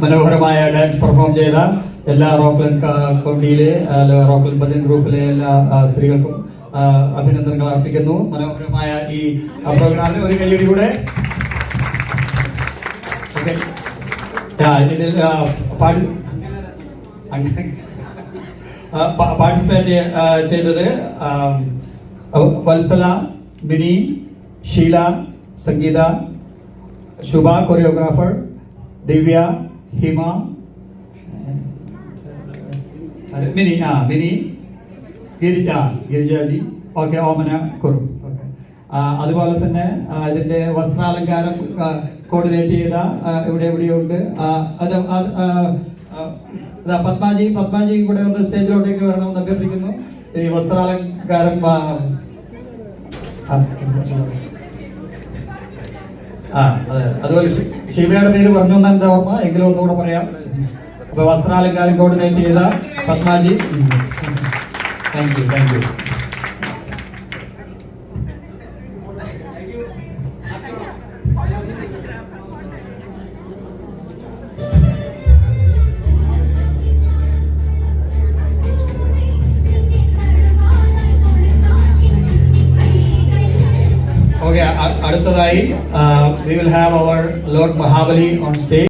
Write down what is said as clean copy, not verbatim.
മനോഹരമായ dance perform ചെയ്ത എല്ലാ റോക്ക്ലൻഡ് കൗണ്ടിയിലെ റോക്ക്ലൻഡ് ഭജൻ ഗ്രൂപ്പിലെ എല്ലാ സ്ത്രീകൾക്കും അഭിനന്ദനങ്ങൾ അർപ്പിക്കുന്നു. മനോഹരമായ ഈ പ്രോഗ്രാമിന് ഒരു കൈയടി കൂടെ. ഇതിൽ പാർട്ടിസിപ്പേറ്റ് ചെയ്തത് വത്സല, മിനി, ഷീല, സംഗീത, ശുഭ കൊറിയോഗ്രാഫർ, ദിവ്യ, ഹിമ, മിനി ഗിരിജാജി, ഓക്കെ, ഓമന, കുറു. ഓക്കെ, അതുപോലെ തന്നെ ഇതിന്റെ വസ്ത്രാലങ്കാരം കോർഡിനേറ്റ് ചെയ്ത എവിടെയുണ്ട് പത്മാജി കൂടെ ഒന്ന് സ്റ്റേജിലോട്ടേക്ക് വരണമെന്ന് അഭ്യർത്ഥിക്കുന്നു. ഈ വസ്ത്രാലങ്കാരം അതെ, അതുപോലെ ശിവയുടെ പേര് പറഞ്ഞു എന്ന് എൻ്റെ ഓർമ്മ, എങ്കിലും ഒന്നുകൂടെ പറയാം. അപ്പൊ വസ്ത്രാലങ്കാരം കോർഡിനേറ്റ് ചെയ്ത പത്മാജി, താങ്ക് യു. Okay, അടുത്തതായി we will have our Lord Mahabali on stage.